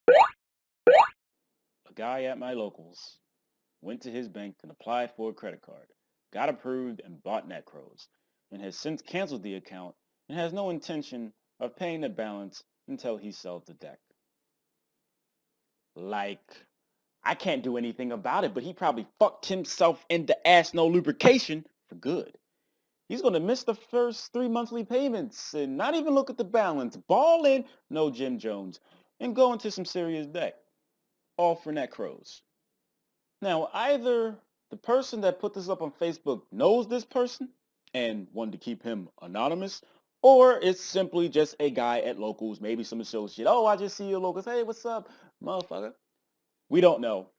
A guy at my locals went to his bank and applied for a credit card, got approved and bought Nekroz, and has since canceled the account and has no intention of paying the balance until he sells the deck. Like, I can't do anything about it, but he probably fucked himself into ass no lubrication for good. He's going to miss the first 3 monthly payments and not even look at the balance, ball in, no Jim Jones, and go into some serious debt. All for Nekroz. Now, either the person that put this up on Facebook knows this person and wanted to keep him anonymous, or it's simply just a guy at locals, maybe some associate. Oh, I just see you locals. Hey, what's up, motherfucker? We don't know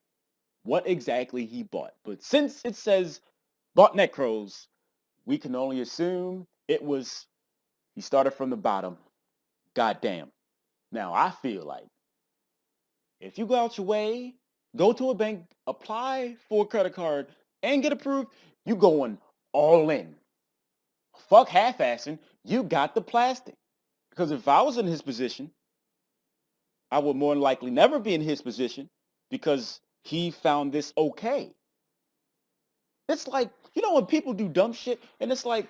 what exactly he bought, but since it says bought Nekroz, we can only assume he started from the bottom. Goddamn. Now, I feel like if you go out your way, go to a bank, apply for a credit card, and get approved, you going all in. Fuck half-assing. You got the plastic. Because if I was in his position, I would more than likely never be in his position because he found this okay. It's like, when people do dumb shit, and it's like,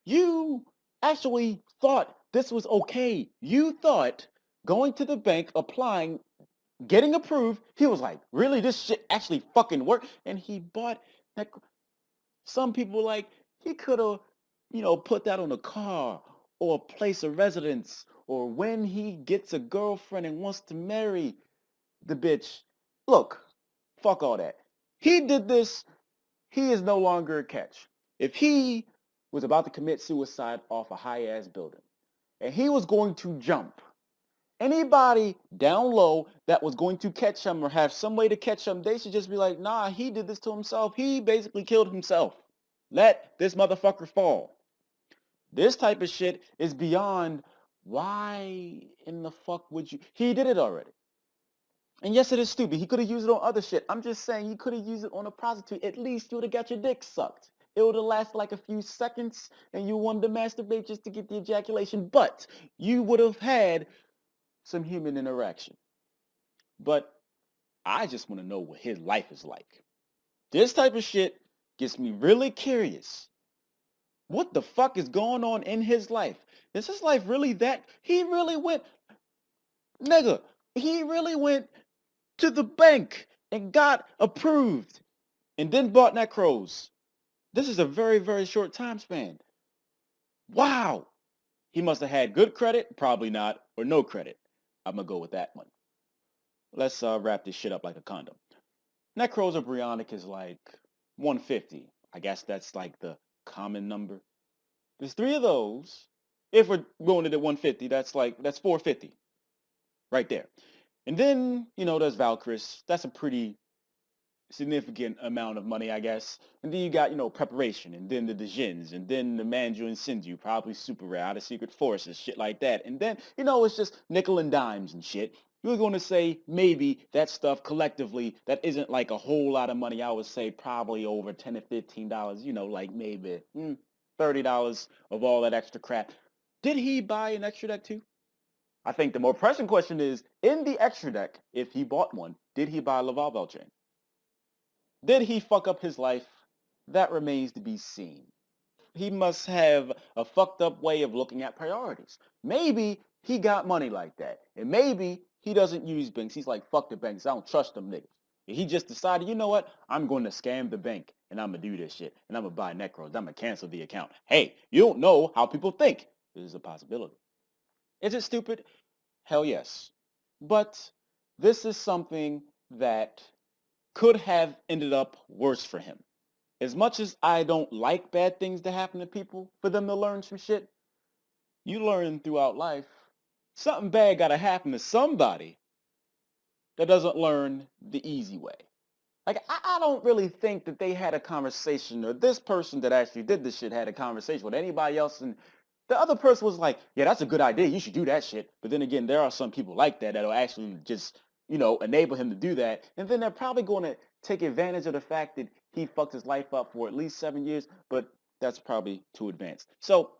you actually thought this was okay. You thought going to the bank, applying, getting approved, he was like, really, this shit actually fucking worked? And he bought that. Some people like, he could have, put that on a car or a place of residence, or when he gets a girlfriend and wants to marry the bitch. Look, fuck all that. He did this. He is no longer a catch. If he was about to commit suicide off a high-ass building and he was going to jump, anybody down low that was going to catch him or have some way to catch him, they should just be like, nah, he did this to himself. He basically killed himself. Let this motherfucker fall. This type of shit is beyond why in the fuck would you? He did it already. And yes, it is stupid. He could have used it on other shit. I'm just saying he could have used it on a prostitute. At least you would have got your dick sucked. It would have lasted like a few seconds and you wanted to masturbate just to get the ejaculation. But you would have had some human interaction. But I just want to know what his life is like. This type of shit gets me really curious. What the fuck is going on in his life? Is his life really that? Nigga, he really went to the bank and got approved and then bought Nekroz. This is a very, very short time span. Wow. He must have had good credit, probably not, or no credit. I'm going to go with that one. Let's wrap this shit up like a condom. Necros embryonic is like 150. I guess that's like the common number. There's three of those. If we're going to 150, that's 450 right there. And then, there's Valkyris. That's a pretty significant amount of money, I guess. And then you got, preparation, and then the Dejins, and then the Manju and Sinju, probably super rare, out of Secret Forces, shit like that. And then, it's just nickel and dimes and shit. You're going to say maybe that stuff collectively, that isn't like a whole lot of money. I would say probably over $10 to $15, like maybe $30 of all that extra crap. Did he buy an extra deck too? I think the more pressing question is, in the extra deck, if he bought one, did he buy Laval Beltran? Did he fuck up his life? That remains to be seen. He must have a fucked up way of looking at priorities. Maybe he got money like that. And maybe he doesn't use banks. He's like, fuck the banks. I don't trust them niggas. And he just decided, you know what? I'm going to scam the bank and I'm going to do this shit. And I'm going to buy Necros. I'm going to cancel the account. Hey, you don't know how people think. This is a possibility. Is it stupid? Hell yes. But this is something that could have ended up worse for him. As much as I don't like bad things to happen to people, for them to learn some shit, you learn throughout life. Something bad gotta happen to somebody that doesn't learn the easy way. Like, I don't really think that they had a conversation, or this person that actually did this shit had a conversation with anybody else, and the other person was like, yeah, that's a good idea, you should do that shit. But then again, there are some people like that that'll actually just, enable him to do that. And then they're probably going to take advantage of the fact that he fucked his life up for at least 7 years, but that's probably too advanced. So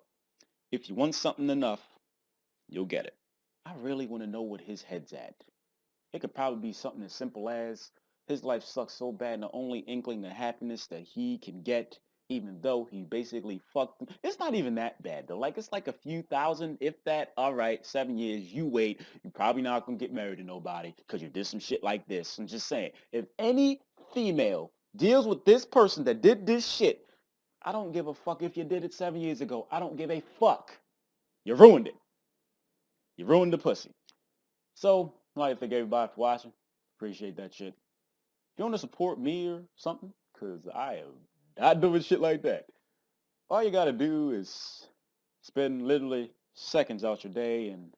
if you want something enough, you'll get it. I really want to know what his head's at. It could probably be something as simple as his life sucks so bad and the only inkling to happiness that he can get, even though he basically fucked them. It's not even that bad though. Like it's like a few thousand, if that. All right, 7 years, you wait. You're probably not gonna get married to nobody because you did some shit like this. I'm just saying, if any female deals with this person that did this shit, I don't give a fuck if you did it 7 years ago. I don't give a fuck. You ruined it. You ruined the pussy. So, I'd like to thank everybody for watching. Appreciate that shit. If you want to support me or something, because I am not doing shit like that, all you got to do is spend literally seconds out your day and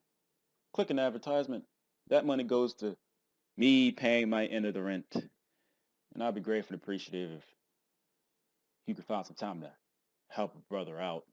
click an advertisement. That money goes to me paying my end of the rent. And I'd be grateful and appreciative if you could find some time to help a brother out.